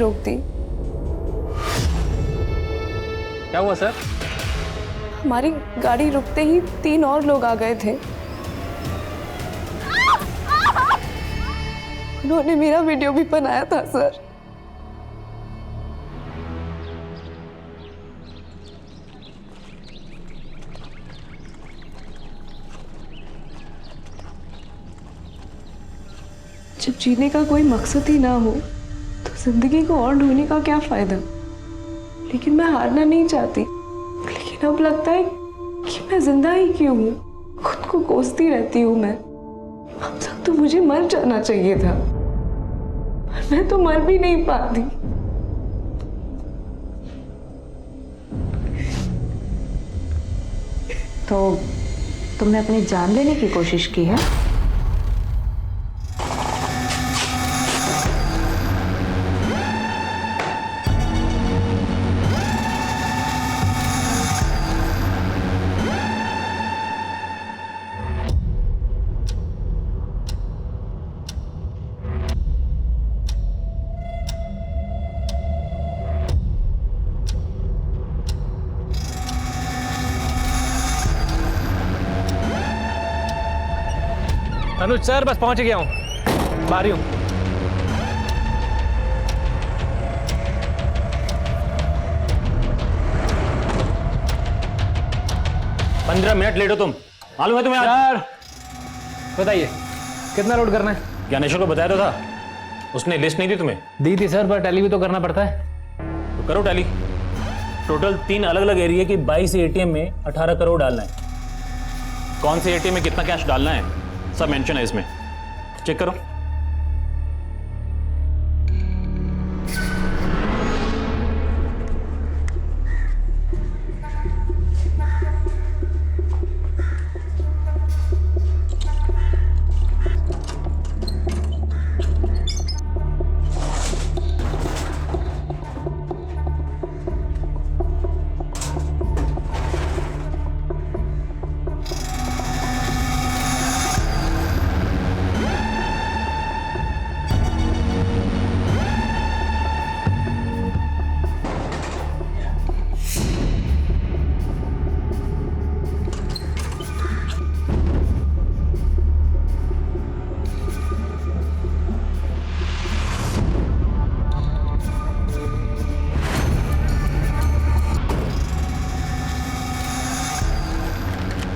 रोक दी। क्या हुआ सर? हमारी गाड़ी रुकते ही 3 और लोग आ गए थे। उन्होंने मेरा वीडियो भी बनाया था सर। जब जीने का कोई मकसद ही ना हो तो जिंदगी को और ढूंढने का क्या फायदा। लेकिन मैं हारना नहीं चाहती। लेकिन अब लगता है कि मैं जिंदा ही क्यों हूँ। खुद को कोसती रहती हूँ मैं। अब तक तो मुझे मर जाना चाहिए था, पर मैं तो मर भी नहीं पाती। तो तुमने अपनी जान लेने की कोशिश की है? अनुज सर, बस पहुंच गया हूँ, बाहर ही हूँ। पंद्रह मिनट लेट हो तुम, मालूम है तुम्हें? सर बताइए कितना लोड करना है? ज्ञानेश्वर को बताया तो था, उसने लिस्ट नहीं दी तुम्हें? दी थी सर, पर टैली भी तो करना पड़ता है। तो करो टैली। टोटल 3 अलग अलग एरिया की 22 एटीएम में 18 करोड़ डालना है। कौन से एटीएम में कितना कैश डालना है सब मेंशन है इसमें, चेक करो।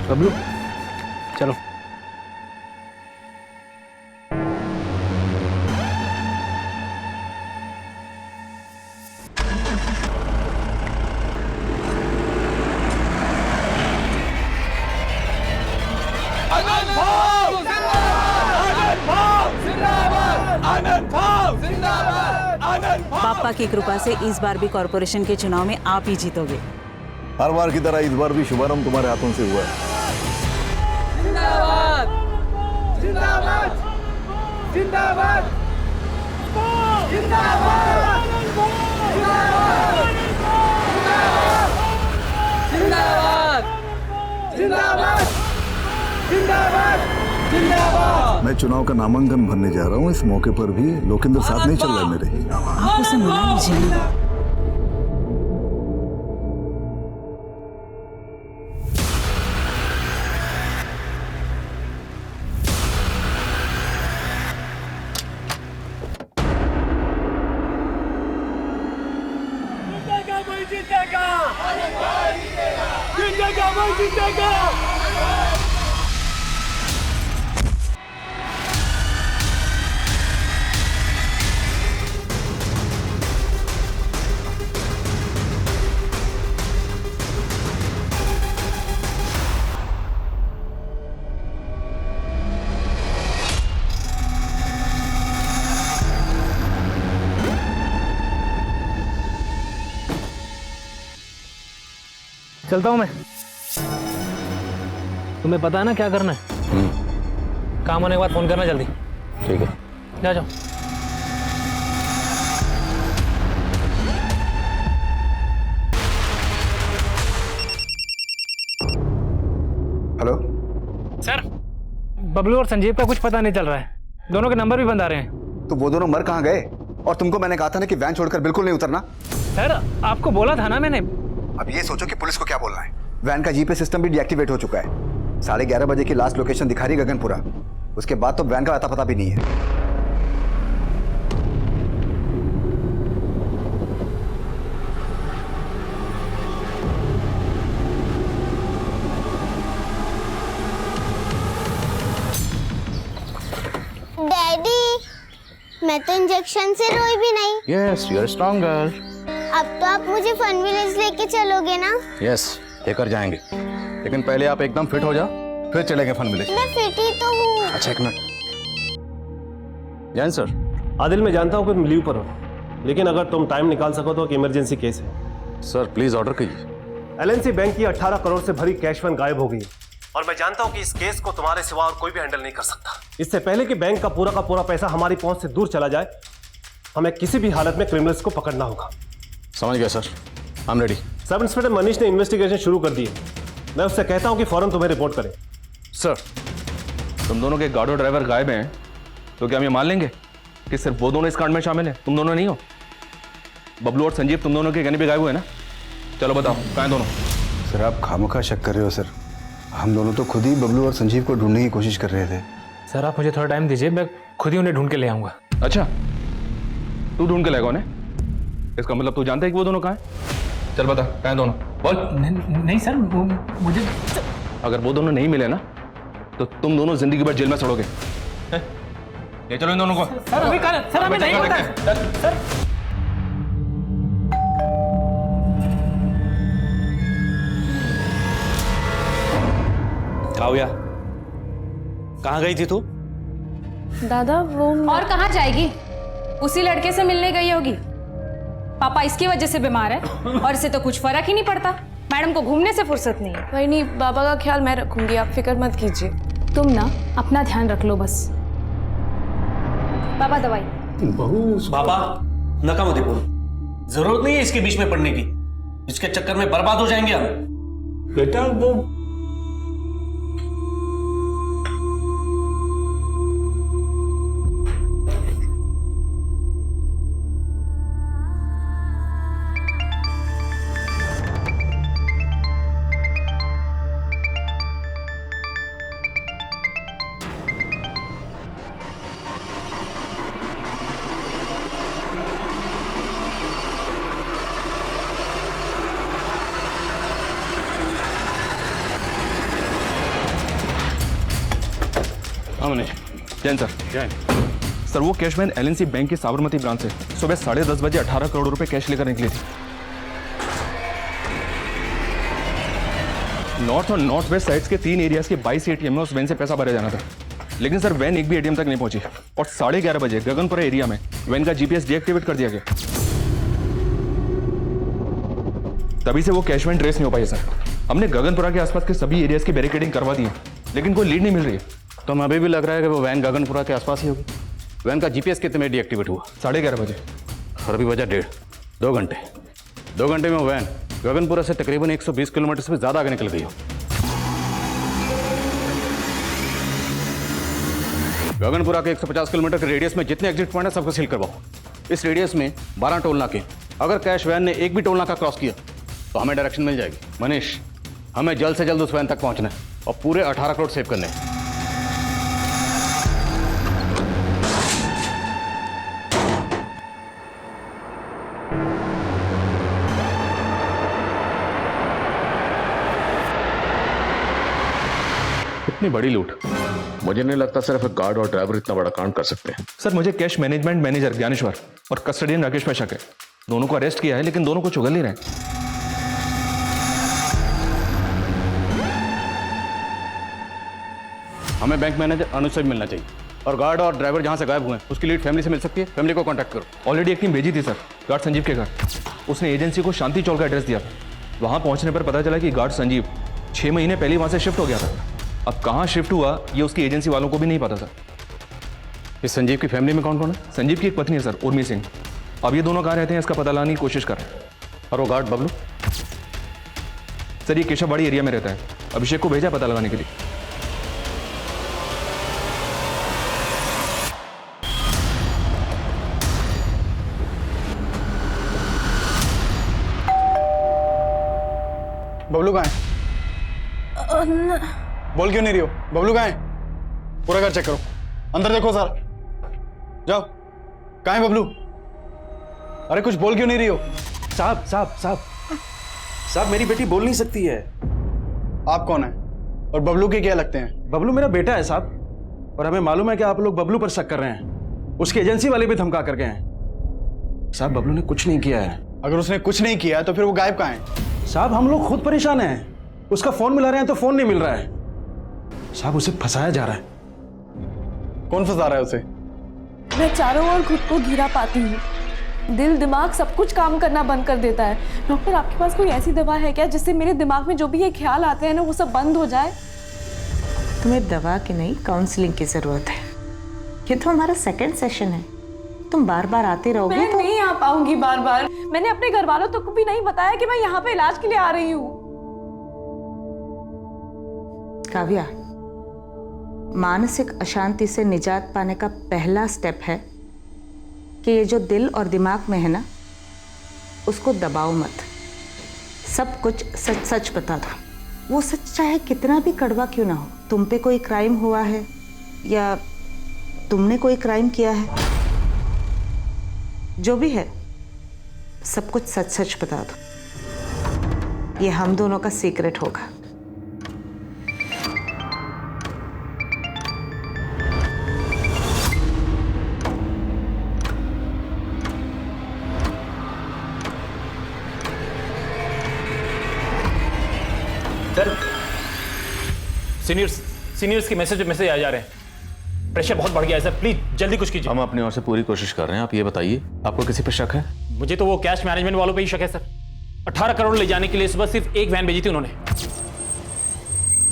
बबलू चलो। पापा की कृपा से इस बार भी कॉर्पोरेशन के चुनाव में आप ही जीतोगे। हर बार की तरह इस बार भी शुभारंभ तुम्हारे हाथों से हुआ है। जिंदाबाद जिंदाबाद जिंदाबाद जिंदाबाद जिंदाबाद जिंदाबाद जिंदाबाद जिंदाबाद। मैं चुनाव का नामांकन भरने जा रहा हूँ। इस मौके पर भी लोकेंद्र साथ नहीं चल रहा है मेरे। आप उसे मना लीजिए ना। चलता हूँ मैं। तुम्हें पता है ना क्या करना है? काम होने के बाद फोन करना जल्दी। ठीक है, जा जाओ। हेलो सर, बबलू और संजीव का कुछ पता नहीं चल रहा है। दोनों के नंबर भी बंद आ रहे हैं। तो वो दोनों मर कहाँ गए? और तुमको मैंने कहा था ना कि वैन छोड़कर बिल्कुल नहीं उतरना। सर आपको बोला था ना मैंने। अब ये सोचो कि पुलिस को क्या बोलना है। वैन का जीपीएस सिस्टम भी डीएक्टिवेट हो चुका है। 11:30 बजे की लास्ट लोकेशन दिखा रही गगनपुरा। उसके बाद तो वैन का अता पता भी नहीं है। डैडी, मैं तो इंजेक्शन से रोई भी नहीं। Yes, you are strong girl. अब तो आप मुझे फन विलेज लेके चलोगे ना? यस, लेकर जाएंगे, लेकिन पहले आप एकदम फिट हो जाओ, फिर चलेंगे फन विलेज। मैं फिट ही तो हूँ। अच्छा, एक मिनट। जैन सर। आदिल, मैं जानता हूँ कि तुम लीव पर हो, लेकिन अगर तुम टाइम निकाल सको तो एक इमरजेंसी केस है। सर प्लीज ऑर्डर कीजिए। एलएनसी बैंक की 18 करोड़ से भरी कैश वैन गायब हो गई और मैं जानता हूँ कि इस केस को तुम्हारे सिवा और कोई भी हैंडल नहीं कर सकता। इससे पहले कि बैंक का पूरा पैसा हमारी पहुंच से दूर चला जाए, हमें किसी भी हालत में क्रिमिनल्स को पकड़ना होगा। समझ गया sir, I am ready. Sub inspector Manish ने इन्वेस्टिगेशन शुरू कर दी है। मैं उससे कहता हूँ कि फौरन तुम्हें रिपोर्ट करें। सर, तुम दोनों के गार्ड और ड्राइवर गायब हैं, तो क्या हम ये मान लेंगे कि सिर्फ वो दोनों इस कांड में शामिल हैं, तुम दोनों नहीं हो? बबलू और संजीव तुम दोनों के गहने भी गायब हुए ना? चलो बताओ, कहाँ हैं दोनों? सर आप खामखा शक कर रहे हो सर। हम दोनों तो खुद ही बबलू और संजीव को ढूंढने की कोशिश कर रहे थे। सर आप मुझे थोड़ा टाइम दीजिए, मैं खुद ही उन्हें ढूंढ के ले आऊंगा। अच्छा, तू ढूंढ के लाएगा उन्हें? इसका मतलब तू जानता है कि वो दोनों कहाँ हैं? चल बता, कहाँ हैं दोनों? बोल। नहीं सर, मुझे अगर वो दोनों नहीं मिले ना, तो तुम दोनों जिंदगी भर जेल में सड़ोगे। ये चलो इन दोनों को। सर अभी सर हमें नहीं पता सर। काव्या, कहाँ गई थी तू? दादा वो और कहाँ जाएगी? उसी लड़के से मिलने गई होगी। पापा इसकी वजह से बीमार है और इसे तो कुछ फर्क ही नहीं पड़ता। मैडम को घूमने से फुर्सत नहीं है। वही नहीं, बाबा का ख्याल मैं रखूंगी, आप फिक्र मत कीजिए। तुम ना अपना ध्यान रख लो बस। पापा दवाई। बाबा नका मत बोलो, जरूरत नहीं है इसके बीच में पड़ने की। इसके चक्कर में बर्बाद हो जाएंगे हम। बेटा वो जैन सर। जैन सर, वो कैश वैन एलएनसी बैंक की साबरमती ब्रांच से सुबह 10:30 बजे 18 करोड़ रुपए कैश लेकर निकली थी। नॉर्थ और नॉर्थ वेस्ट साइड्स के 3 एरियाज के 22 एटीएम में उस वैन से पैसा भरा जाना था, लेकिन सर वैन एक भी एटीएम तक नहीं पहुंची और 11:30 बजे गगनपुरा एरिया में वैन का जीपीएस डीएक्टिवेट कर दिया गया। तभी से वो कैश वैन ट्रेस नहीं हो पाई सर। हमने गगनपुरा के आसपास के सभी एरियाज की बैरिकेडिंग करवा दी है, लेकिन कोई लीड नहीं मिल रही है। तो हमें अभी भी लग रहा है कि वो वैन गगनपुरा के आसपास ही होगी। वैन का जीपीएस कितने में डीएक्टिवेट हुआ? 11:30 बजे। और अभी बजा 1.5 2 घंटे। 2 घंटे में वो वैन गगनपुरा से तकरीबन 120 किलोमीटर से ज़्यादा आगे निकल गई हो। गगनपुरा के 150 किलोमीटर के रेडियस में जितने एग्जिट पॉइंट है सबको सील करवाओ। इस रेडियस में 12 टोल नाके। अगर कैश वैन ने एक भी टोल नाका क्रॉस किया तो हमें डायरेक्शन मिल जाएगी। मनीष, हमें जल्द से जल्द उस वैन तक पहुंचना है और पूरे 18 करोड़ सेव करने हैं। इतनी बड़ी लूट, मुझे नहीं लगता सिर्फ एक गार्ड और ड्राइवर इतना बड़ा कांड कर सकते हैं। सर मुझे कैश मैनेजमेंट मैनेजर ज्ञानेश्वर और कस्टडियन राकेश पे शक है। दोनों को अरेस्ट किया है, लेकिन दोनों को चुगल नहीं रहे। हमें बैंक मैनेजर अनुज से मिलना चाहिए और गार्ड और ड्राइवर जहां से गायब हुए हैं उसकी लीड फैमिली से मिल सकती है। फैमिली को कांटेक्ट करो। ऑलरेडी एक टीम भेजी थी सर, गार्ड संजीव के घर। उसने एजेंसी को शांति चौक का एड्रेस दिया। वहां पहुंचने पर पता चला कि गार्ड संजीव 6 महीने पहले वहां से शिफ्ट हो गया था। अब कहाँ शिफ्ट हुआ ये उसकी एजेंसी वालों को भी नहीं पता था। इस संजीव की फैमिली में कौन कौन है? संजीव की एक पत्नी है सर, उर्मी सिंह। अब ये दोनों कहाँ रहते हैं इसका पता लगाने की कोशिश कर रहे हैं। और वो गार्ड बबलू? सर ये केशववाड़ी एरिया में रहता है। अभिषेक को भेजा पता लगाने के लिए। बबलू कहाँ है? बोल क्यों नहीं रही हो? बबलू कहाँ है? पूरा घर चेक करो, अंदर देखो सर, जाओ। कहाँ है बबलू? अरे कुछ बोल क्यों नहीं रही हो? साहब साहब साहब साहब, मेरी बेटी बोल नहीं सकती है। आप कौन है और बबलू के क्या लगते हैं? बबलू मेरा बेटा है साहब, और हमें मालूम है कि आप लोग बबलू पर शक कर रहे हैं। उसकी एजेंसी वाले भी धमका कर गए हैं। साहब बबलू ने कुछ नहीं किया है। अगर उसने कुछ नहीं किया है तो फिर वो गायब कहाँ है? साहब हम लोग खुद परेशान हैं। उसका फोन मिला रहे हैं तो फोन नहीं मिल रहा है। साहब उसे फंसाया जा रहा है। कौन फंसा रहा है उसे? मैं चारों ओर खुद को घिरा पाती हूँ, दिल दिमाग सब कुछ काम करना बंद कर देता है। डॉक्टर आपके पास कोई ऐसी दवा है क्या जिससे मेरे दिमाग में जो भी ये ख्याल आते हैं ना वो सब बंद हो जाए? तुम्हें दवा की नहीं, काउंसलिंग की जरूरत है। ये तो हमारा सेकंड सेशन है, तुम बार बार आते रहोगे मैं तो नहीं आ पाऊंगी बार बार। मैंने अपने घर वालों तक को भी नहीं बताया कि मैं यहाँ पे इलाज के लिए आ रही हूँ। काव्या, मानसिक अशांति से निजात पाने का पहला स्टेप है कि ये जो दिल और दिमाग में है ना, उसको दबाओ मत। सब कुछ सच सच बता दो। वो सच चाहे कितना भी कड़वा क्यों ना हो। तुम पे कोई क्राइम हुआ है या तुमने कोई क्राइम किया है, जो भी है सब कुछ सच सच बता दो। ये हम दोनों का सीक्रेट होगा। सर, सीनियर्स के मैसेज आ जा रहे हैं। प्रेशर बहुत बढ़ गया है सर, प्लीज जल्दी कुछ कीजिए। हम अपनी ओर से पूरी कोशिश कर रहे हैं। आप ये बताइए, आपको किसी पे शक है? मुझे तो वो कैश मैनेजमेंट वालों पे ही शक है सर। 18 करोड़ ले जाने के लिए सुबह सिर्फ एक वैन भेजी थी उन्होंने।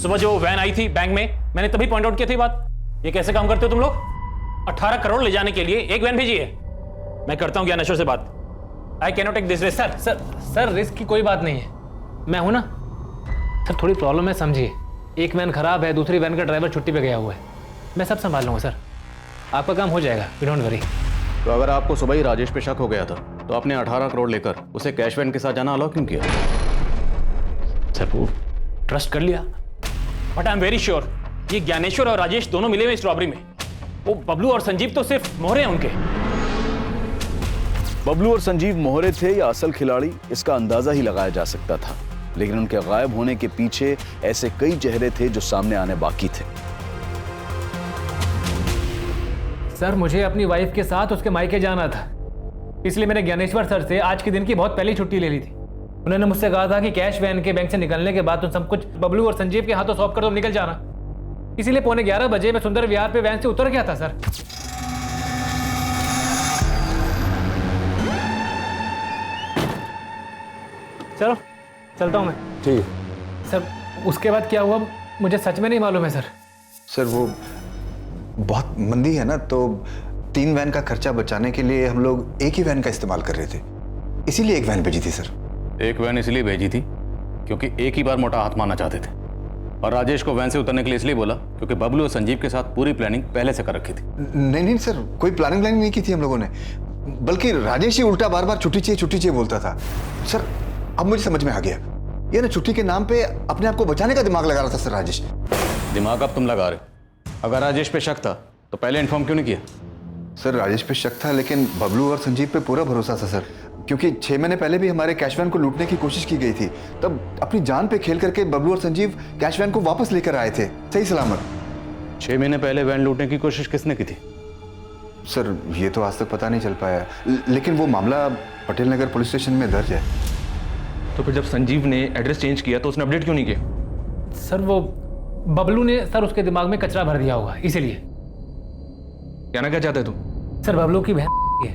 सुबह जो वैन आई थी बैंक में, मैंने तभी पॉइंट आउट की थी बात। ये कैसे काम करते हो तुम लोग? 18 करोड़ ले जाने के लिए एक वैन भेजी है। मैं करता हूँ ज्ञानेश्वर से बात। I can not take this risk. Sir risk की कोई बात नहीं है, मैं हूं ना सर। थोड़ी प्रॉब्लम है, समझिए। एक वैन खराब है, दूसरी वैन का ड्राइवर छुट्टी पे गया हुआ है। मैं सब संभाल लूंगा सर, आपका काम हो जाएगा, यू डोंट वरी। तो अगर आपको सुबह ही राजेश पे शक हो गया था तो आपने 18 करोड़ लेकर उसे कैश वैन के साथ जाना अलाउ क्यों किया? सर वो ट्रस्ट कर लिया, but I am very sure ये ज्ञानेश्वर और राजेश दोनों मिले हुए इस रॉबरी में। वो बबलू और संजीव तो सिर्फ मोहरे हैं उनके। बबलू और संजीव मोहरे थे या असल खिलाड़ी, इसका अंदाजा ही लगाया जा सकता था, लेकिन उनके गायब होने के पीछे ऐसे कई चेहरे थे जो सामने आने बाकी थे। सर मुझे अपनी वाइफ के साथ उसके मायके जाना था, इसलिए मैंने ज्ञानेश्वर सर से आज के दिन की बहुत पहले छुट्टी ले ली थी। उन्होंने मुझसे कहा था कि कैश वैन के बैंक से निकलने के बाद तुम सब कुछ बबलू और संजीव के हाथों सौंप कर तुम निकल जाना। इसीलिए 11:15 बजे मैं सुंदर विहार पे वैन से उतर गया था सर। चलो चलता हूँ मैं। ठीक सर उसके बाद क्या हुआ मुझे सच में नहीं मालूम है सर। सर वो बहुत मंदी है ना, तो 3 वैन का खर्चा बचाने के लिए हम लोग एक ही वैन का इस्तेमाल कर रहे थे, इसीलिए एक वैन भेजी थी सर। एक वैन इसलिए भेजी थी क्योंकि एक ही बार मोटा हाथ मारना चाहते थे, और राजेश को वैन से उतरने के लिए इसलिए बोला क्योंकि बबलू और संजीव के साथ पूरी प्लानिंग पहले से कर रखी थी। नहीं सर, कोई प्लानिंग नहीं की थी हम लोगों ने, बल्कि राजेश ही उल्टा बार बार छुट्टी चाहिए बोलता था। सर अब मुझे समझ में आ गया, ये ना छुट्टी के नाम पे अपने आप को बचाने का दिमाग लगा रहा था सर राजेश। दिमाग अब तुम लगा रहे हो। अगर राजेश पे शक था तो पहले इन्फॉर्म क्यों नहीं किया? सर राजेश पे शक था, लेकिन बबलू और संजीव पे पूरा भरोसा था सर, क्योंकि 6 महीने पहले भी हमारे कैश वैन को लूटने की कोशिश की गई थी। तब अपनी जान पे खेल करके बबलू और संजीव कैश वैन को वापस लेकर आए थे सही सलामत। 6 महीने पहले वैन लूटने की कोशिश किसने की थी? सर ये तो आज तक पता नहीं चल पाया, लेकिन वो मामला पटेल नगर पुलिस स्टेशन में दर्ज है। तो फिर जब संजीव ने एड्रेस चेंज किया तो उसने अपडेट क्यों नहीं किया? सर वो बबलू ने सर उसके दिमाग में कचरा भर दिया होगा, इसीलिए। कहना क्या चाहते तुम? सर बबलू की बहन है,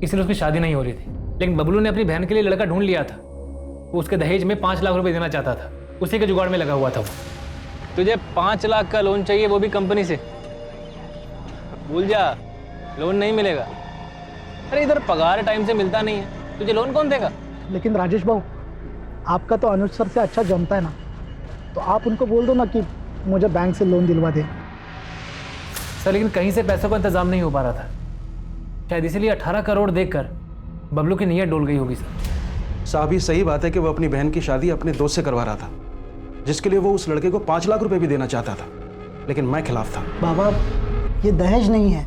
इसलिए उसकी शादी नहीं हो रही थी, लेकिन बबलू ने अपनी बहन के लिए लड़का ढूंढ लिया था। वो उसके दहेज में 5 लाख रुपए देना चाहता था, उसी के जुगाड़ में लगा हुआ था वो। तुझे 5 लाख का लोन चाहिए, वो भी कंपनी से? भूल जा, लोन नहीं मिलेगा। अरे इधर पगार टाइम से मिलता नहीं है, तुझे लोन कौन देगा? लेकिन राजेश भाऊ, आपका तो अनुज सर से अच्छा जमता है ना, तो आप उनको बोल दो ना कि मुझे बैंक से लोन दिलवा दे। सर लेकिन कहीं से पैसों का इंतजाम नहीं हो पा रहा था, शायद इसीलिए 18 करोड़ देखकर बबलू की नीयत डोल गई होगी सर। साहब ये सही बात है कि वो अपनी बहन की शादी अपने दोस्त से करवा रहा था, जिसके लिए वो उस लड़के को 5 लाख रुपए भी देना चाहता था, लेकिन मैं खिलाफ था। बाबा ये दहेज नहीं है।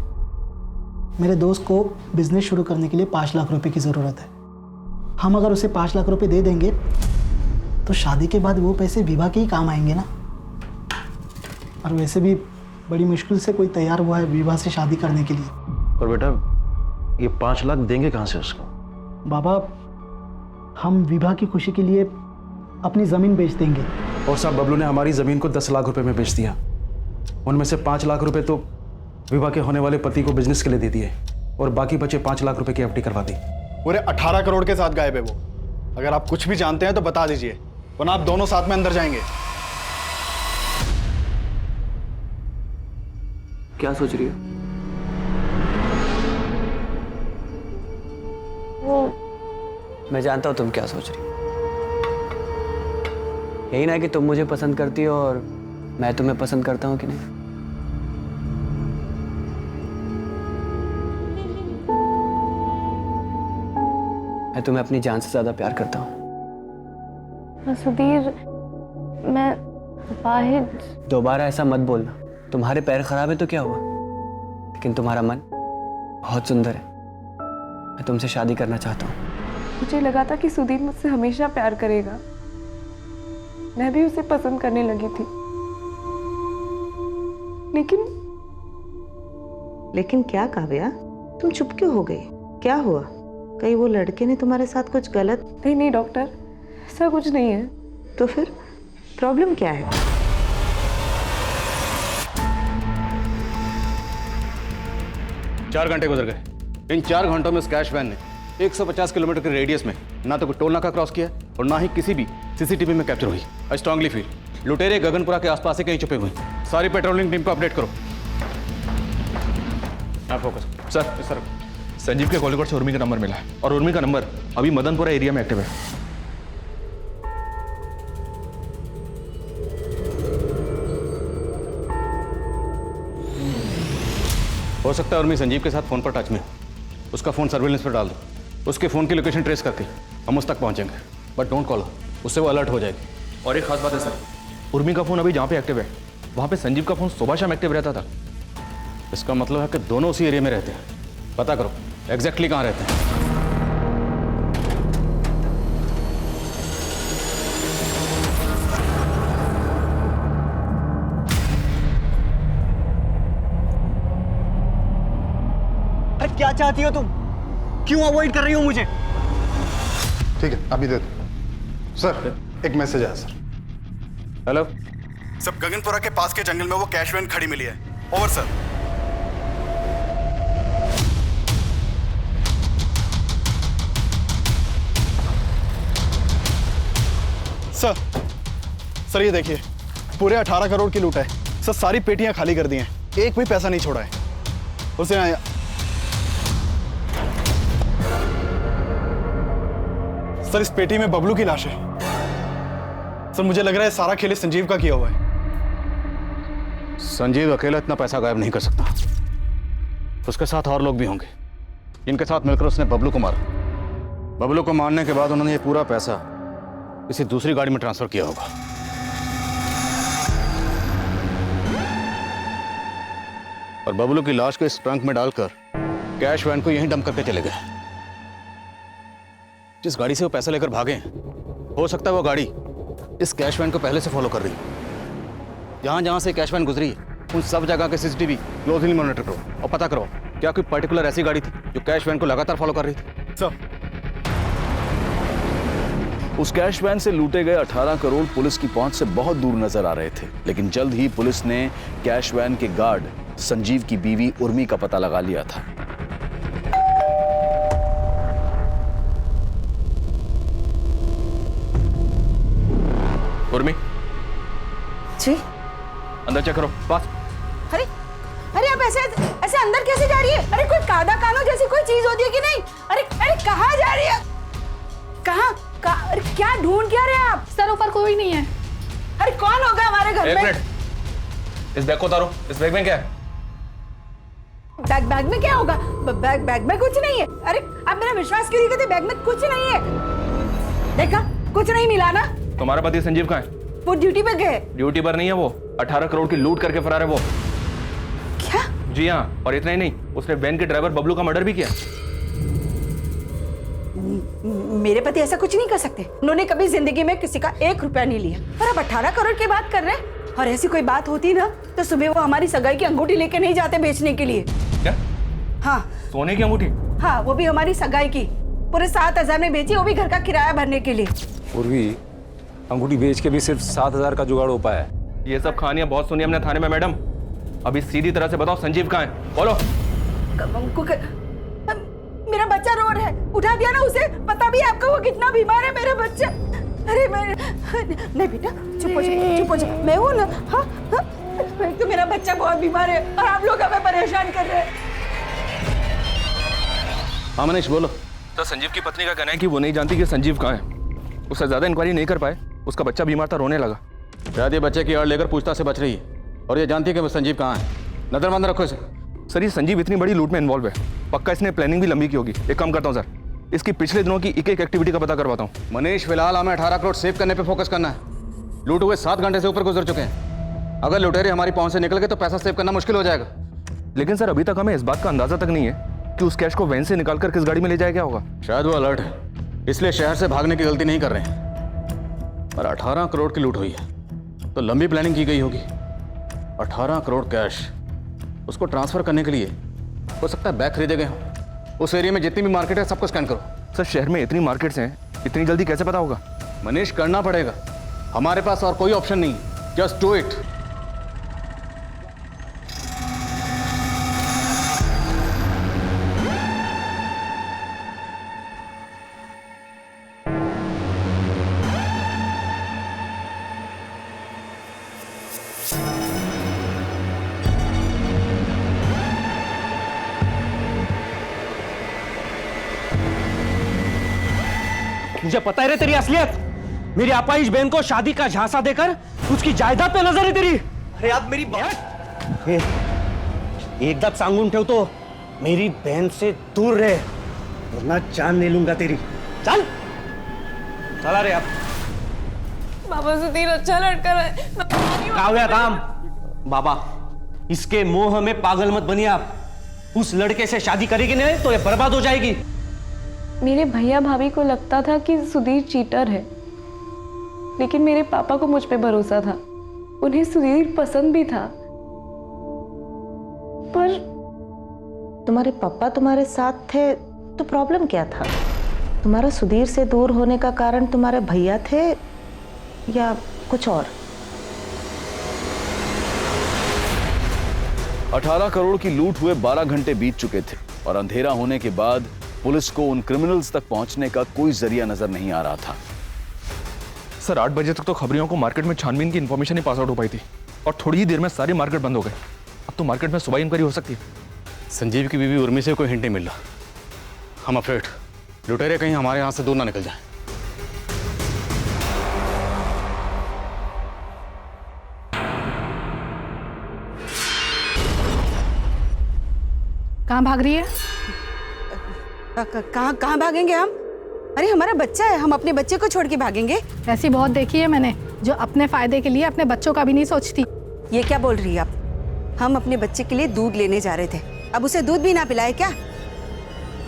मेरे दोस्त को बिजनेस शुरू करने के लिए 5 लाख रुपए की ज़रूरत है। हम अगर उसे 5 लाख रुपए दे देंगे तो शादी के बाद वो पैसे विवाह के ही काम आएंगे ना। और वैसे भी बड़ी मुश्किल से कोई तैयार हुआ है विवाह से शादी करने के लिए। और बेटा ये 5 लाख देंगे कहाँ से उसको? बाबा हम विवाह की खुशी के लिए अपनी ज़मीन बेच देंगे। और साहब बबलू ने हमारी ज़मीन को 10 लाख रुपए में बेच दिया। उनमें से 5 लाख रुपए तो विवाह के होने वाले पति को बिजनेस के लिए दे दिए और बाकी बचे 5 लाख रुपए की एफडी करवा दी। पूरे 18 करोड़ के साथ गायब है वो। अगर आप कुछ भी जानते हैं तो बता दीजिए, वरना आप दोनों साथ में अंदर जाएंगे। क्या सोच रही हो? मैं जानता हूं तुम क्या सोच रही हो। यही ना कि तुम मुझे पसंद करती हो और मैं तुम्हें पसंद करता हूं कि नहीं। मैं तुम्हें अपनी जान से ज्यादा प्यार करता हूं। सुधीर, मैं वाहिद। दोबारा ऐसा मत बोलना। तुम्हारे पैर खराब है तो क्या हुआ, लेकिन तुम्हारा मन बहुत सुंदर है। मैं तुमसे शादी करना चाहता हूँ। मुझे लगा था कि सुधीर मुझसे हमेशा प्यार करेगा। मैं भी उसे पसंद करने लगी थी, लेकिन क्या काव्या, तुम चुप क्यों हो गई? क्या हुआ? कहीं वो लड़के ने तुम्हारे साथ कुछ गलत? नहीं डॉक्टर, ऐसा कुछ नहीं है। तो फिर प्रॉब्लम क्या है? चार घंटे गुजर गए। इन 4 घंटों में उस कैश वैन ने 150 किलोमीटर के रेडियस में ना तो कोई टोल नाका क्रॉस किया और ना ही किसी भी सीसीटीवी में कैप्चर हुई। आई स्ट्रांगली फील लुटेरे गगनपुरा के आसपास से कहीं छुपे हुए। सारी पेट्रोलिंग टीम को अपडेट करो। आप फोकस सर। संजीव के कॉलिंग से उर्मी का नंबर मिला है और उर्मी का नंबर अभी मदनपुरा एरिया में एक्टिव है। हो सकता है उर्मी संजीव के साथ फोन पर टच में। उसका फोन सर्विलेंस पर डाल दो। उसके फोन की लोकेशन ट्रेस करके हम उस तक पहुंचेंगे। बट डोंट कॉल, उससे वो अलर्ट हो जाएगी। और एक खास बात है सर, उर्मी का फोन अभी जहाँ पे एक्टिव है वहाँ पे संजीव का फोन सुबह शाम एक्टिव रहता था। इसका मतलब है कि दोनों उसी एरिया में रहते हैं। पता करो एग्जैक्टली कहाँ रहते हैं। क्या चाहती हो तुम? क्यों अवॉइड कर रही हो मुझे? ठीक है, अभी दे दो। सर एक मैसेज आया सर। हेलो सब, गगनपुरा के पास के जंगल में वो कैश वैन खड़ी मिली है। Over sir. सर ये देखिए, पूरे 18 करोड़ की लूट है सर। सारी पेटियां खाली कर दी हैं, एक भी पैसा नहीं छोड़ा है। उसे सर इस पेटी में बबलू की लाश है। सर मुझे लग रहा है सारा खेल संजीव का किया हुआ है। संजीव अकेला इतना पैसा गायब नहीं कर सकता। उसके साथ और लोग भी होंगे। इनके साथ मिलकर उसने बबलू को मारा। बबलू को मारने के बाद उन्होंने ये पूरा पैसा किसी दूसरी गाड़ी में ट्रांसफर किया होगा। और बबलू की लाश को इस ट्रंक में डालकर कैश वैन को यहीं डंप करके चले गए। जिस गाड़ी से वो पैसा लेकर भागे, हो सकता है वो गाड़ी इस कैश वैन को पहले से फॉलो कर रही है। जहां जहां से कैश वैन गुजरी उन सब जगह के सीसीटीवी क्लोजली मॉनिटर करो और पता करो क्या कोई पर्टिकुलर ऐसी गाड़ी थी जो कैश वैन को लगातार फॉलो कर रही थी। सर उस कैश वैन से लूटे गए 18 करोड़ पुलिस की पहुंच से बहुत दूर नजर आ रहे थे, लेकिन जल्द ही पुलिस ने कैश वैन के गार्ड संजीव की बीवी उर्मी का पता लगा लिया था। उर्मी जी अंदर चेक करो। पास। अरे अरे आप ऐसे ऐसे अंदर कैसे जा रही है? अरे कोई कादा कानो जैसी कोई चीज होती है कि नहीं? अरे अरे कहाँ जा रही है? कहाँ? अरे क्या ढूंढ क्या रहे हैं आप? सर ऊपर कोई नहीं है। अरे कौन होगा हमारे घर में? इस बैग को उतारो। इस बैग में क्या है? बैग में क्या होगा? बैग में कुछ नहीं है। अरे आप मेरा विश्वास क्यों नहीं करते? बैग में कुछ नहीं है। देखा, कुछ नहीं मिला ना। तुम्हारा पति संजीव कहाँ है? वो ड्यूटी पे गए। ड्यूटी पर नहीं है वो, 18 करोड़ की लूट करके फरार है वो। क्या? जी हाँ, और इतना ही नहीं, उसने वैन के ड्राइवर बबलू का मर्डर भी किया। मेरे पति ऐसा कुछ नहीं कर सकते। उन्होंने कभी जिंदगी में किसी का 1 रुपया नहीं लिया, और अब 18 करोड़ की बात कर रहे हैं। और ऐसी कोई बात होती ना तो सुबह वो हमारी सगाई की अंगूठी लेके नहीं जाते बेचने के लिए। क्या? हाँ, सोने की अंगूठी? हाँ, वो भी हमारी सगाई की। पूरे 7,000 में बेची, वो भी घर का किराया भरने के लिए। उर्वी, अंगूठी बेच के भी सिर्फ 7,000 का जुगाड़ हो पाया है। ये सब कहानियां बहुत सुनी हमने थाने में मैडम। अभी सीधी तरह से बताओ संजीव कहाँ है? बोलो। मेरा बच्चा रो रहा है, उठा दिया ना उसे। पता भी है आपको वो कितना बीमार है मेरा बच्चा। अरे मैं नहीं बेटा, चुप हो जा, चुप हो जा। मैं हूँ ना। हाँ हाँ, तो मेरा बच्चा बहुत बीमार है और आप लोग हमें परेशान कर रहे हैं। हाँ मनीष बोलो। तो संजीव की पत्नी का कहना है कि वो नहीं जानती कि संजीव कहाँ है। उससे ज्यादा इंक्वायरी नहीं कर पाए, उसका बच्चा बीमार था, रोने लगा। शायद ये बच्चे की आड़ लेकर पूछताछ से बच रही है और ये जानती है कि वो संजीव कहाँ है। नजरबंद रखो इसे। सर ये संजीव इतनी बड़ी लूट में इन्वॉल्व है, पक्का इसने प्लानिंग भी लंबी की होगी। एक काम करता हूँ सर, इसकी पिछले दिनों की एक एक एक्टिविटी का पता करवाता हूँ। मनीष, फिलहाल हमें 18 करोड़ सेव करने पे फोकस करना है। लूट हुए 7 घंटे से ऊपर गुजर चुके हैं। अगर लुटेरे हमारी पहुंच से निकल गए तो पैसा सेव करना मुश्किल हो जाएगा। लेकिन सर अभी तक हमें इस बात का अंदाजा तक नहीं है कि उस कैश को वैन से निकालकर किस गाड़ी में ले जाया गया होगा। शायद वो अलर्ट है, इसलिए शहर से भागने की गलती नहीं कर रहे हैं। पर 18 करोड़ की लूट हुई है तो लंबी प्लानिंग की गई होगी। 18 करोड़ कैश, उसको ट्रांसफर करने के लिए हो सकता है बैग खरीदे गए हों। उस एरिया में जितनी भी मार्केट है सबको स्कैन करो। सर शहर में इतनी मार्केट्स हैं, इतनी जल्दी कैसे पता होगा? मनीष, करना पड़ेगा, हमारे पास और कोई ऑप्शन नहीं। Just do it. मुझे पता है रे तेरी असलियत। मेरी अपाहिज बहन को शादी का झांसा देकर उसकी जायदाद पे नजर है तेरी। अरे आप मेरी बात एकदम सांगून ठेव तो मेरी बहन से दूर रहे, वरना जान ले लूंगा तेरी। चल चला रे आप। बाबा सुधीर अच्छा लड़का है। क्या हुआ काम? बाबा, इसके मोह में पागल मत बनिए आप। उस लड़के से शादी करेगी नहीं तो ये बर्बाद हो जाएगी। मेरे भैया भाभी को लगता था कि सुधीर चीटर है, लेकिन मेरे पापा को मुझ पे भरोसा था। उन्हें सुधीर पसंद भी था। पर तुम्हारे पापा तुम्हारे साथ थे तो प्रॉब्लम क्या था? तुम्हारा सुधीर से दूर होने का कारण तुम्हारे भैया थे या कुछ और? 18 करोड़ की लूट हुए 12 घंटे बीत चुके थे और अंधेरा होने के बाद पुलिस को उन क्रिमिनल्स तक पहुंचने का कोई जरिया नजर नहीं आ रहा था। सर 8 बजे तक तो खबरियों को मार्केट में छानबीन की इन्फॉर्मेशन ही पास आउट हो पाई थी और थोड़ी ही देर में सारी मार्केट बंद हो गई। अब तो मार्केट में सुबह इंक्वायरी हो सकती है। संजीव की बीवी उर्मी से कोई हिंट नहीं मिल रहा। हम अफ्रेड लुटेरे कहीं हमारे यहां से दूर ना निकल जाए। कहाँ भाग रही है? कहाँ भागेंगे हम? अरे हमारा बच्चा है, हम अपने बच्चे को छोड़ के भागेंगे? ऐसी बहुत देखी है मैंने, जो अपने फायदे के लिए अपने बच्चों का भी नहीं सोचती। ये क्या बोल रही है आप? हम अपने बच्चे के लिए दूध लेने जा रहे थे, अब उसे दूध भी ना पिलाए क्या?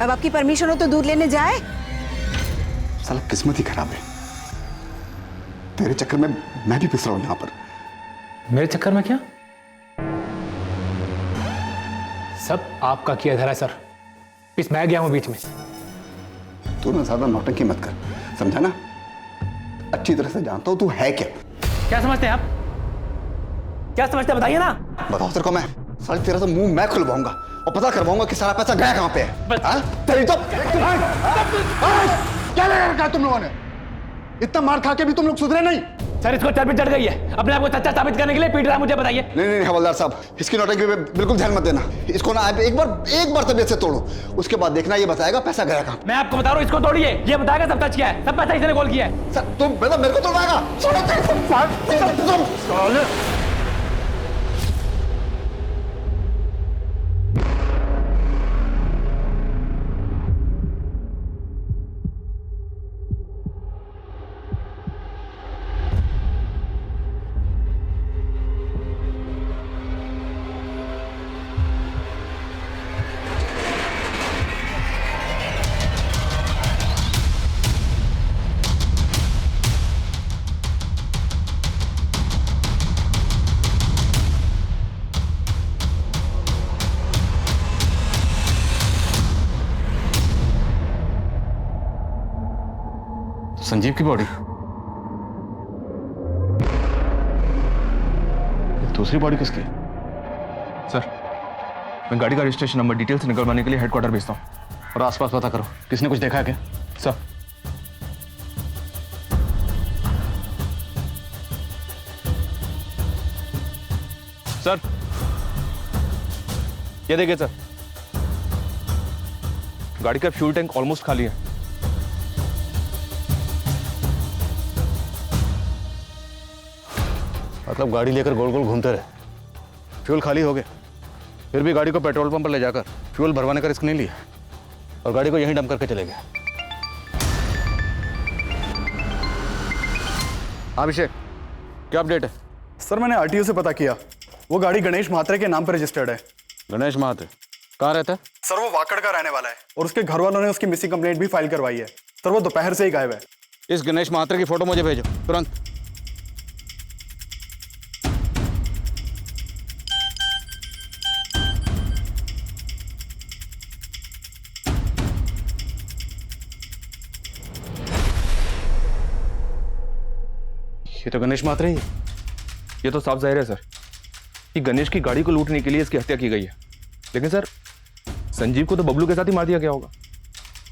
अब आपकी परमिशन हो तो दूध लेने जाए? साला किस्मत ही खराब है। तेरे चक्कर में मैं भी पिस रहा हूं यहाँ पर। मेरे चक्कर में क्या? सब आपका किया धरा सर। पिस मैं गया हूं बीच में। तू ना ज्यादा नौटंकी मत कर, समझा ना? अच्छी तरह से जानता हूं तू है क्या। क्या समझते हैं आप? क्या समझते हैं बताइए ना। बताओ तेरे को मैं साली तेरा तो मुंह मैं खुलवाऊंगा और पता करवाऊंगा कि सारा पैसा गया कहां पे है। हाँ? तेरी तो क्या लगा रखा तुम लोगों ने? इतना मार खा के भी तुम लोग सुधरे नहीं। सर इसको चर्बी चढ़ गई है, अपने आप को सच्चा साबित करने के लिए पीट रहा है मुझे, बताइए। नहीं हवलदार साहब, इसकी नौटंकी पे बिल्कुल ध्यान मत देना। इसको ना एक बार तबीयत से तोड़ो, उसके बाद देखना ये बताएगा पैसा गया कहां। मैं आपको बता रहा हूँ, इसको तोड़िए, ये बताएगा सब सच क्या है, सब पैसा इसने गोल किया है। सर तुम मेरे को तोड़वाएगा? संजीव की बॉडी? दूसरी बॉडी किसकी? सर, मैं गाड़ी का रजिस्ट्रेशन नंबर डिटेल्स निकलवाने के लिए हेडक्वार्टर भेजता हूँ। और आसपास पता करो, किसने कुछ देखा है क्या? सर, सर, ये देखिए सर, गाड़ी का फ्यूल टैंक ऑलमोस्ट खाली है। मतलब गाड़ी लेकर गोल गोल घूमते रहे, फ्यूल खाली हो गए, फिर भी गाड़ी को पेट्रोल पंप पर ले जाकर फ्यूल भरवाने का रिस्क नहीं लिया और गाड़ी को यहीं डंप करके चले गए। अभिषेक, क्या अपडेट है? सर मैंने आरटीओ से पता किया, वो गाड़ी गणेश महात्रे के नाम पर रजिस्टर्ड है। गणेश महात्रे कहाँ रहता है? सर वो वाकड़ का रहने वाला है और उसके घर वालों ने उसकी मिसिंग कंप्लेंट भी फाइल करवाई है। सर वो दोपहर से ही गायब है। इस गणेश महात्रे की फोटो मुझे भेजो तुरंत। ये तो गणेश महात्रे ही है। ये तो साफ जाहिर है सर कि गणेश की गाड़ी को लूटने के लिए इसकी हत्या की गई है। लेकिन सर, संजीव को तो बबलू के साथ ही मार दिया गया होगा,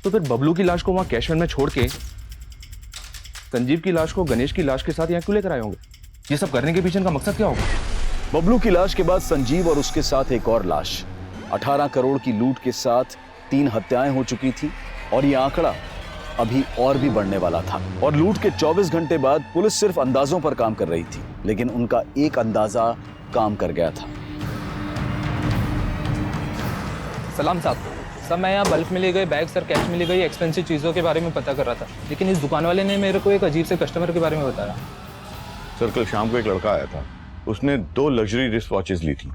तो फिर बबलू की लाश को वहां कैश वैन में छोड़ के संजीव की लाश को गणेश की लाश के साथ यहाँ क्यों लेकर आए होंगे? ये सब करने के पीछे इनका मकसद क्या होगा? बबलू की लाश के बाद संजीव और उसके साथ एक और लाश। 18 करोड़ की लूट के साथ 3 हत्याएं हो चुकी थी और ये आंकड़ा अभी और भी बढ़ने वाला था। और लूट के 24 घंटे बाद पुलिस सिर्फ अंदाजों पर काम कर रही थी, लेकिन उनका एक अंदाजा काम कर गया था। सलाम साहब। सर, मैं यहाँ बल्क में ले गए बैग, सर कैश में ले गई एक्सपेंसिव चीज़ों के बारे में पता कर रहा था, लेकिन इस दुकान वाले ने मेरे को एक अजीब से कस्टमर के बारे में बताया। सर, कल शाम को एक लड़का आया था, उसने 2 लग्जरी रिस्ट वॉचेस ली थी।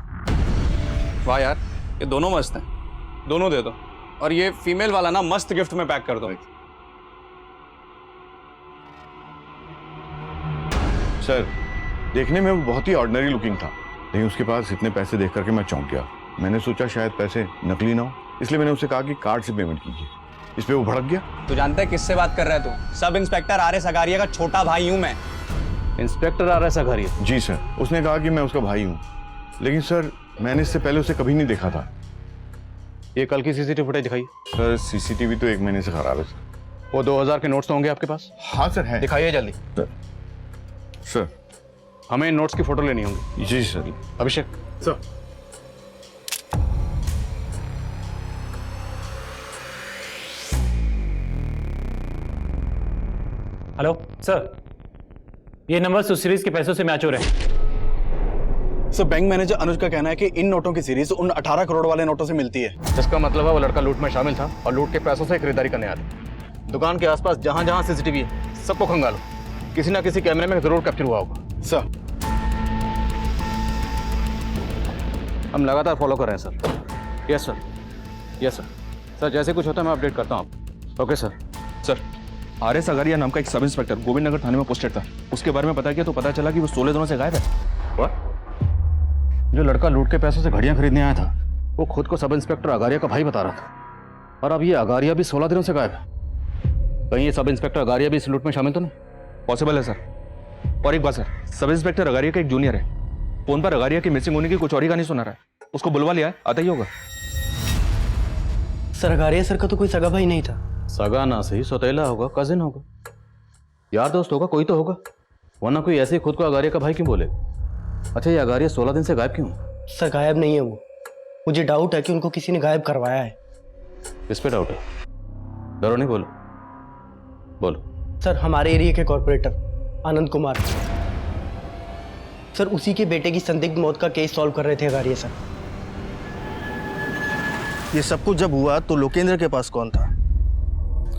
वाह यार, ये दोनों मस्त हैं, दोनों दे दो। और ये फीमेल वाला ना मस्त गिफ्ट में पैक कर दो। सर, देखने में वो बहुत ही ऑर्डिनरी लुकिंग था, लेकिन उसके पास इतने पैसे देख करके मैं चौंक गया। मैंने सोचा शायद पैसे नकली ना हो, इसलिए मैंने उससे कहा कि कार्ड से पेमेंट कीजिए। इस पे वो भड़क गया। तू जानता है किससे बात कर रहा है तू? Sub inspector R S. अगारिया का छोटा भाई हूं मैं। Inspector R S. अगारिया? जी सर, उसने कहा कि मैं उसका भाई हूँ, लेकिन सर मैंने इससे पहले उसे कभी नहीं देखा था। ये कल की सीसीटीवी फुटेज दिखाइए। सर, सीसीटीवी तो 1 महीने से खराब है सर। वो 2000 के नोट्स तो होंगे आपके पास? हाँ सर, है। दिखाइए जल्दी। सर, हमें इन नोट्स की फोटो लेनी होगी। जी सर। अभिषेक। सर, हेलो सर, ये नंबर उस सीरीज के पैसों से मैच हो रहे हैं। सर, बैंक मैनेजर अनुज का कहना है कि इन नोटों की सीरीज उन 18 करोड़ वाले नोटों से मिलती है। इसका मतलब है वो लड़का लूट में शामिल था और लूट के पैसों से खरीदारी करने आया था। दुकान के आसपास जहां जहां सीसीटीवी है सबको खंगालो, किसी ना किसी कैमरे में जरूर कैप्चर हुआ होगा। सर, हम लगातार फॉलो कर रहे हैं sir. Yes sir, yes sir. Sir, जैसे कुछ होता है मैं अपडेट करता हूँ आपको। Okay sir. Sir, RS. Agariya नाम का एक सब इंस्पेक्टर गोविंद नगर थाने में पोस्टेड था, उसके बारे में पता किया तो पता चला कि वो 16 दिनों से गायब है। जो लड़का लूट के पैसों से घड़ियां खरीदने आया था वो खुद को सब इंस्पेक्टर अगारिया का भाई बता रहा था, और अब ये अगारिया भी 16 दिनों से गायब है। कहीं ये सब इंस्पेक्टर अगारिया भी इस लूट में शामिल तो नहीं? पॉसिबल है सर। और एक बात सर, सब इंस्पेक्टर अगारिया का एक जूनियर है, फोन पर अगारिया की मिसिंग होने की कुछ और ही कहानी सुना रहा है। उसको बुलवा लिया है, आता ही होगा। सर, अगारिया सर का तो कोई सगा भाई नहीं था। सगा ना सही, सौतेला होगा, कजिन होगा, यार दोस्त होगा, कोई तो होगा, वरना कोई ऐसे ही खुद को अगारिया का भाई क्यों बोले? अच्छा, ये अगारिया 16 दिन से गायब क्यों? सर, गायब नहीं है वो, मुझे डाउट है कि उनको किसी ने गायब करवाया है। किस पे डाउट है? डरो नहीं, बोलो बोलो। सर, हमारे एरिया के कॉर्पोरेटर आनंद कुमार, सर उसी के बेटे की संदिग्ध मौत का केस सॉल्व कर रहे थे अगारिया सर। ये सब कुछ जब हुआ तो लोकेंद्र के पास कौन था?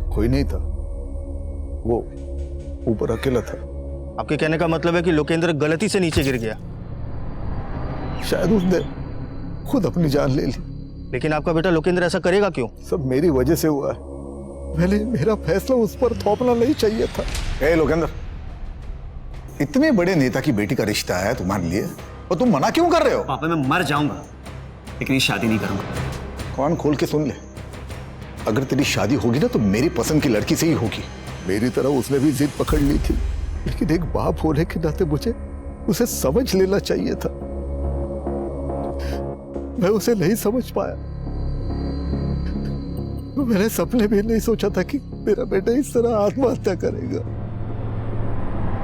कोई नहीं था, वो ऊपर अकेला था। आपके कहने का मतलब है कि लोकेंद्र गलती से नीचे गिर गया? शायद उसने खुद अपनी जान ले ली। लेकिन आपका बेटा लोकेंद्र ऐसा करेगा क्यों? सब मेरी वजह से हुआ है। मैंने मेरा फैसला उस पर थोपना नहीं चाहिए था। ए लोकेंद्र, इतने बड़े नेता की बेटी का रिश्ता है तुम्हारे लिए और तुम मना क्यों कर रहे हो? पापा, मैं मर जाऊंगा लेकिन ये शादी नहीं करूंगा। कान खोल के सुन ले, अगर तेरी शादी होगी ना तो मेरी पसंद की लड़की से ही होगी। मेरी तरह उसने भी जिद पकड़ ली थी, लेकिन एक बाप होने के नाते मुझे उसे समझ लेना चाहिए था। मैं उसे नहीं समझ पाया। मैंने सपने भी नहीं सोचा था कि मेरा बेटा इस तरह आत्महत्या करेगा।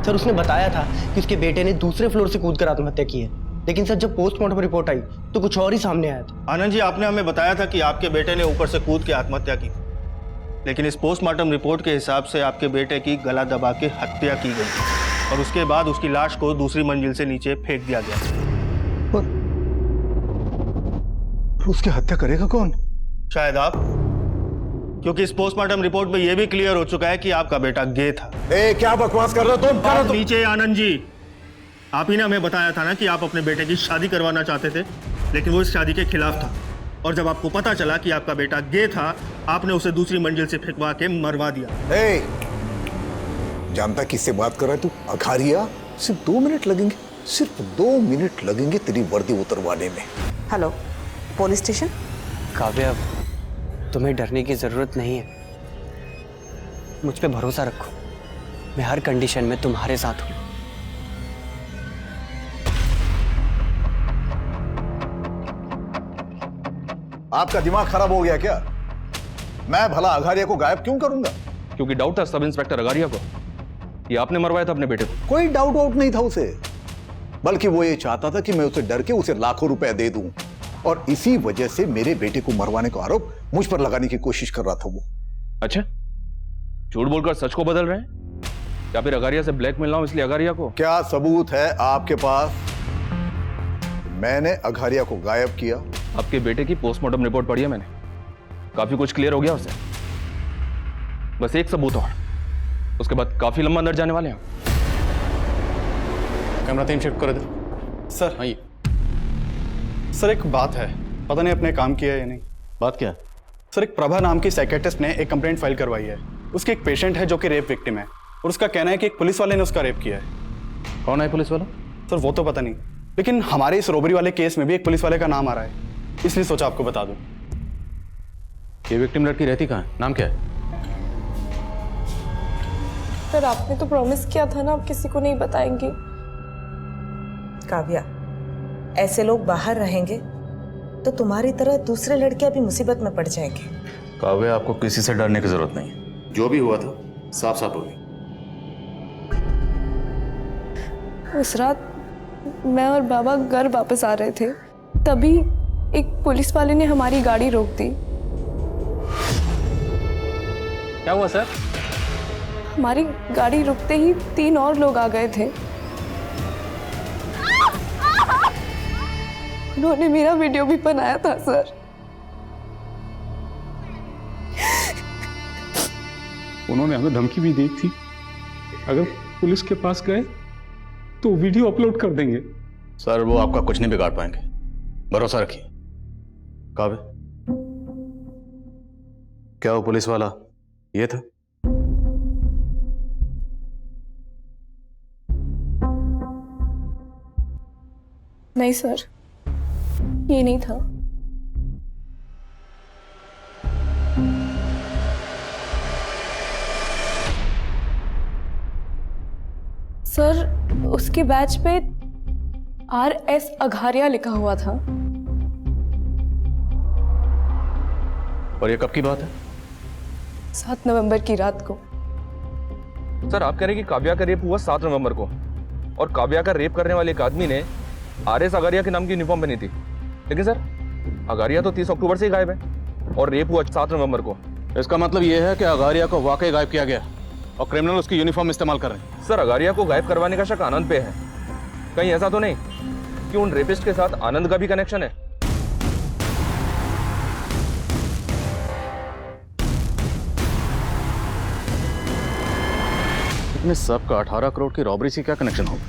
सर उसने बताया था कि उसके बेटे ने दूसरे फ्लोर से कूदकर आत्महत्या की है, लेकिन सर जब पोस्टमार्टम रिपोर्ट आई तो कुछ और ही सामने आया था। आनंद जी, आपने हमें बताया था कि आपके बेटे ने ऊपर से कूद के आत्महत्या की, लेकिन इस पोस्टमार्टम रिपोर्ट के हिसाब से आपके बेटे की गला दबा के हत्या की गई और उसके बाद उसकी लाश को दूसरी मंजिल से नीचे फेंक दिया गया। पर उसकी हत्या करेगा कौन? शायद आप, क्योंकि इस पोस्टमार्टम रिपोर्ट में यह भी क्लियर हो चुका है कि आपका बेटा गे था। क्या बकवास कर रहे हो तुम? आप नीचे आनंद जी, आप ही ने हमें बताया था ना कि आप अपने बेटे की शादी करवाना चाहते थे, लेकिन वो इस शादी के खिलाफ था। और जब आपको पता चला कि आपका बेटा गे था, आपने उसे दूसरी मंजिल से फेंकवा के मरवा दिया। जानता किससे बात कर रहा है तू? अघारिया। सिर्फ 2 मिनट लगेंगे, सिर्फ 2 मिनट लगेंगे तेरी वर्दी उतरवाने में। Hello, police station. काव्या, तुम्हें डरने की जरूरत नहीं है, मुझ पे भरोसा रखो, मैं हर कंडीशन में तुम्हारे साथ हूं। आपका दिमाग खराब हो गया क्या? मैं भला अघारिया को गायब क्यों करूंगा? क्योंकि डाउट था सब इंस्पेक्टर अगारिया को कि आपने मरवाया था अपने बेटे को। कोई डाउट आउट नहीं था उसे, बल्कि वो ये चाहता था कि मैं उसे डर के उसे लाखों रुपए दे दूं, और इसी वजह से मेरे बेटे को मरवाने का आरोप मुझ पर लगाने की कोशिश कर रहा था वो। अच्छा, झूठ बोलकर सच को बदल रहे हैं, या फिर अगारिया से ब्लैकमेल ना हो इसलिए अगारिया को? क्या सबूत है आपके पास? मैंने अघारिया को गायब किया। आपके बेटे की पोस्टमार्टम रिपोर्ट पढ़ी है मैंने, काफी कुछ क्लियर हो गया उससे। बस एक सबूत और, उसके बाद काफी लंबा अंदर जाने वाले हैं। कैमरा टाइम शिफ्ट कर दे सर। हाँ, सर एक बात है, पता नहीं अपने काम किया है या नहीं। बात क्या? सर एक प्रभा नाम की साइकेट्रिस्ट ने एक कंप्लेंट फाइल करवाई है। उसकी एक पेशेंट है जो कि रेप विक्टिम है, और उसका कहना है कि एक पुलिस वाले ने उसका रेप किया है। कौन है पुलिस वाला? सर वो तो पता नहीं, लेकिन हमारे इस रोबरी वाले केस में भी एक पुलिस वाले का नाम आ रहा है, इसलिए सोचा आपको बता दूं। ये विक्टिम लड़की रहती कहाँ है? नाम क्या है? सर आपने तो प्रॉमिस किया था ना आप किसी को नहीं बताएंगे। काव्या, ऐसे लोग बाहर रहेंगे तो तुम्हारी तरह दूसरे लड़कियां भी मुसीबत में पड़ जाएंगे। काव्या, आपको किसी से डरने की जरूरत नहीं है, जो भी हुआ था साफ साफ हो गई। उस रात मैं और बाबा घर वापस आ रहे थे, तभी एक पुलिस वाले ने हमारी गाड़ी रोक दी। क्या हुआ सर? हमारी गाड़ी रुकते ही 3 और लोग आ गए थे। उन्होंने मेरा वीडियो भी बनाया था सर। उन्होंने हमें धमकी भी दी थी, अगर पुलिस के पास गए तो वीडियो अपलोड कर देंगे। सर वो आपका कुछ नहीं बिगाड़ पाएंगे, भरोसा रखिए। काव्य, क्या वो पुलिस वाला ये था? नहीं सर, ये नहीं था। सर उसके बैच पे RS अघारिया लिखा हुआ था। और ये कब की बात है? 7 नवंबर की रात को। सर आप कह रहे हैं कि काव्या का रेप हुआ 7 नवंबर को, और काव्या का रेप करने वाले एक आदमी ने RS अगारिया के नाम की यूनिफॉर्म पहनी थी, लेकिन सर अगारिया तो 30 अक्टूबर से ही गायब है और रेप हुआ 7 नवंबर को। इसका मतलब यह है कि अगारिया को वाकई गायब किया गया और क्रिमिनल उसकी यूनिफॉर्म इस्तेमाल कर रहे हैं। सर अगारिया को गायब करवाने का शक आनंद पे है, कहीं ऐसा तो नहीं कि उन रेपिस्ट के साथ आनंद का भी कनेक्शन है? इतने सब का 18 करोड़ की रॉबरी से क्या कनेक्शन होगा?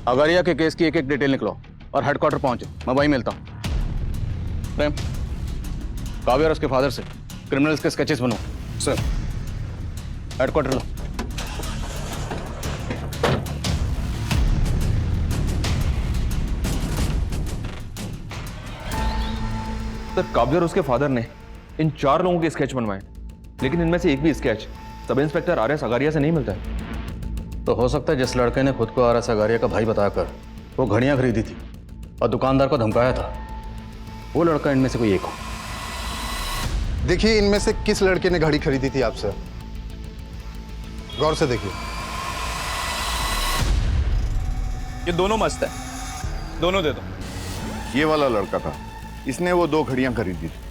अगारिया के केस की एक एक डिटेल निकलो और हेडक्वार्टर पहुंचो, मैं वहीं मिलता हूं। प्रेम, काव्या और उसके फादर से क्रिमिनल्स के स्केचेस बनो। सर हेडक्वार्टर लो। सर काव्या और उसके फादर ने इन 4 लोगों के स्केच बनवाए, लेकिन इनमें से एक भी sketch sub inspector R S. Agariya से नहीं मिलता है। तो हो सकता है जिस लड़के ने खुद को आर.एस. अगारिया का भाई बताकर वो घड़ियां खरीदी थी और दुकानदार को धमकाया था, वो लड़का इनमें से कोई एक हो। देखिए इनमें से किस लड़के ने घड़ी खरीदी थी आपसे, गौर से देखिए। ये दोनों मस्त है, दोनों दे दो। ये वाला लड़का था, इसने वो 2 घड़ियां खरीदी थी।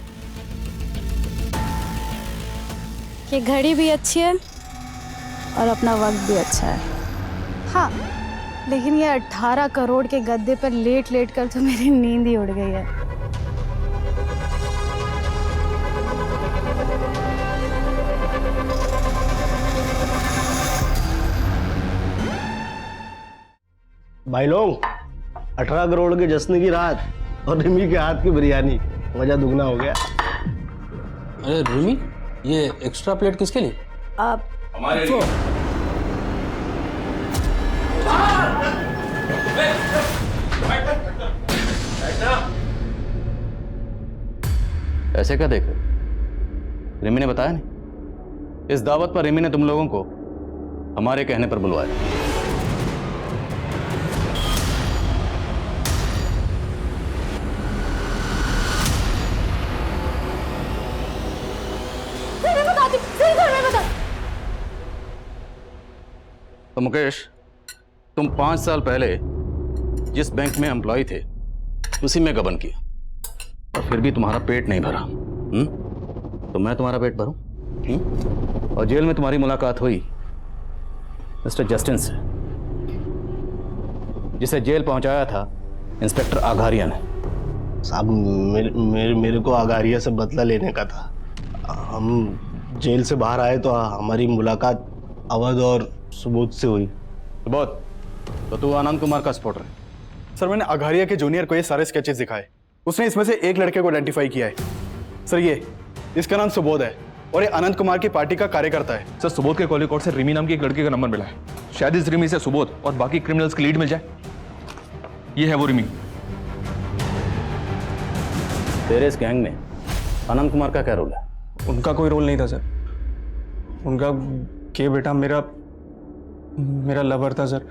ये घड़ी भी अच्छी है और अपना वक्त भी अच्छा है। हाँ, लेकिन ये 18 करोड़ के गद्दे पर लेट लेट कर तो मेरी नींद ही उड़ गई है। भाई लोग, 18 करोड़ के जश्न की रात और रिमी के हाथ की बिरयानी, मजा दुगना हो गया। अरे रिमी, ये एक्स्ट्रा प्लेट किसके लिए? आप हमारे लिए। ऐसे क्या देख रहे? रिमी ने बताया नहीं? इस दावत पर रिमी ने तुम लोगों को हमारे कहने पर बुलवाया। तो मुकेश, तुम 5 साल पहले जिस बैंक में एम्प्लॉय थे उसी में गबन किया और फिर भी तुम्हारा पेट नहीं भरा। तो मैं तुम्हारा पेट भरूं? और जेल में तुम्हारी मुलाकात हुई मिस्टर जस्टिन से, जिसे जेल पहुंचाया था इंस्पेक्टर आघारिया ने। साहब मेरे को आगारिया से बदला लेने का था। हम जेल से बाहर आए तो हमारी मुलाकात अवध और सुबोध से हुई। सुबोध, तो तू आनंद कुमार का सपोर्टर है? सर मैंने अघारिया के जूनियर को ये सारे स्केचेस दिखाए, उसने इसमें से एक लड़के को आइडेंटिफाई किया है। सर ये, इसका नाम सुबोध है और ये आनंद कुमार की पार्टी का कार्यकर्ता है। सर सुबोध के कॉल रिकॉर्ड से रिमी नाम की एक लड़के का नंबर मिला है। शायद इस रिमी से सुबोध और बाकी क्रिमिनल्स की लीड मिल जाए। ये है वो रिमी। तेरे इस गैंग में आनंद कुमार का क्या रोल है? उनका कोई रोल नहीं था सर। उनका के बेटा मेरा लवर था सर।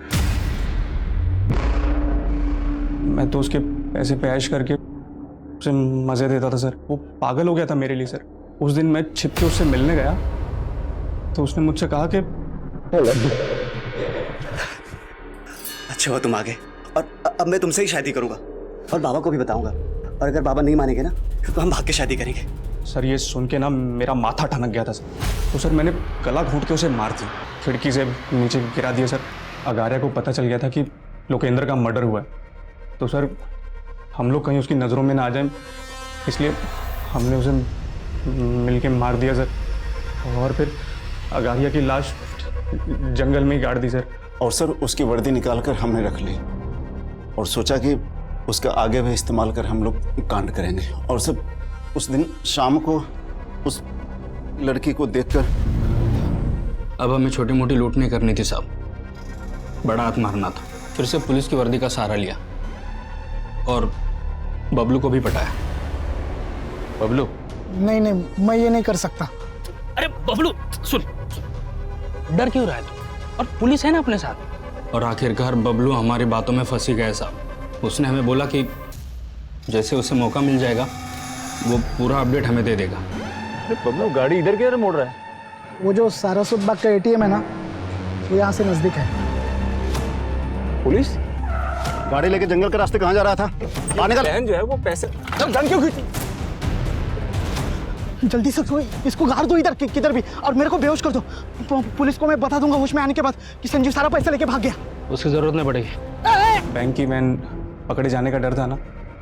मैं तो उसके पैसे पे ऐश करके उसे मजे देता था सर। वो पागल हो गया था मेरे लिए सर। उस दिन मैं छिप के उससे मिलने गया तो उसने मुझसे कहा कि अच्छा हुआ तुम आ गए, और अब मैं तुमसे ही शादी करूंगा और बाबा को भी बताऊंगा, और अगर बाबा नहीं मानेंगे ना तो हम भाग के शादी करेंगे। सर ये सुन के ना मेरा माथा ठनक गया था सर। तो सर मैंने गला घोंट के उसे मार दी, खिड़की से नीचे गिरा दिया सर। अगारिया को पता चल गया था कि लोकेंद्र का मर्डर हुआ है, तो सर हम लोग कहीं उसकी नज़रों में ना आ जाएं, इसलिए हमने उसे मिलके मार दिया सर। और फिर अगारिया की लाश जंगल में ही गाड़ दी सर। और सर उसकी वर्दी निकाल कर हमने रख ली और सोचा कि उसका आगे भी इस्तेमाल कर हम लोग कांड करेंगे। और सर उस दिन शाम को उस लड़की को देखकर अब हमें छोटी मोटी लूट नहीं करनी थी साहब, बड़ा हाथ मारना था। फिर से पुलिस की वर्दी का सहारा लिया और बबलू को भी पटाया। बबलू? नहीं नहीं, मैं ये नहीं कर सकता। अरे बबलू सुन, डर क्यों रहा है तू? और पुलिस है ना अपने साथ। और आखिरकार बबलू हमारी बातों में फंसी गया साहब। उसने हमें बोला कि जैसे उसे मौका मिल जाएगा वो पूरा अपडेट हमें दे देगा। अरे बबलू गाड़ी इधर किधर मोड़ रहा है? वो जो सारस्वत बाग का एटीएम है ना, वो यहाँ से नजदीक है। पुलिस गाड़ी लेके जंगल के रास्ते कहाँ जा रहा था? आने का बहन जो है वो पैसे गन क्यों खींची? जल्दी से इसको गाड़ दो इधर किधर भी, और मेरे को बेहोश कर दो। पुलिस को मैं बता दूंगा होश में आने के बाद कि संजीव सारा पैसा लेके भाग गया। उसकी जरूरत नहीं पड़ेगी। बैंक की वैन पकड़े जाने का डर था ना,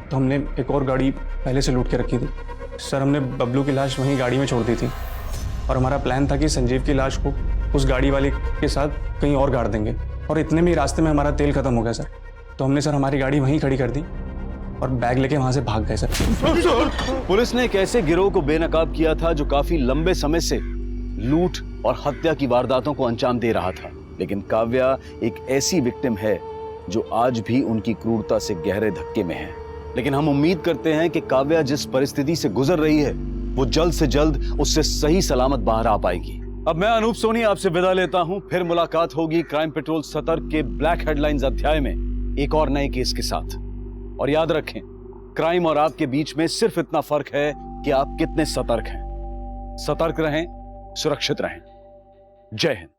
तो हमने एक और गाड़ी पहले से लूट के रखी थी सर। हमने बबलू की लाश वहीं गाड़ी में छोड़ दी थी और हमारा प्लान था कि संजीव की लाश को उस गाड़ी वाले के साथ कहीं और गाड़ देंगे। और इतने में रास्ते में हमारा तेल खत्म हो गया सर, तो हमने सर हमारी गाड़ी वहीं खड़ी कर दी और बैग लेके वहां से भाग गए सर। पुलिस ने एक ऐसे गिरोह को बेनकाब किया था जो काफी लंबे समय से लूट और हत्या की वारदातों को अंजाम दे रहा था। लेकिन काव्या एक ऐसी विक्टिम है जो आज भी उनकी क्रूरता से गहरे धक्के में है। लेकिन हम उम्मीद करते हैं कि काव्या जिस परिस्थिति से गुजर रही है वो जल्द से जल्द उससे सही सलामत बाहर आ पाएगी। अब मैं अनूप सोनी आपसे विदा लेता हूं। फिर मुलाकात होगी क्राइम पेट्रोल सतर्क के ब्लैक हेडलाइंस अध्याय में एक और नए केस के साथ। और याद रखें, क्राइम और आपके बीच में सिर्फ इतना फर्क है कि आप कितने सतर्क हैं। सतर्क रहें, सुरक्षित रहें। जय हिंद।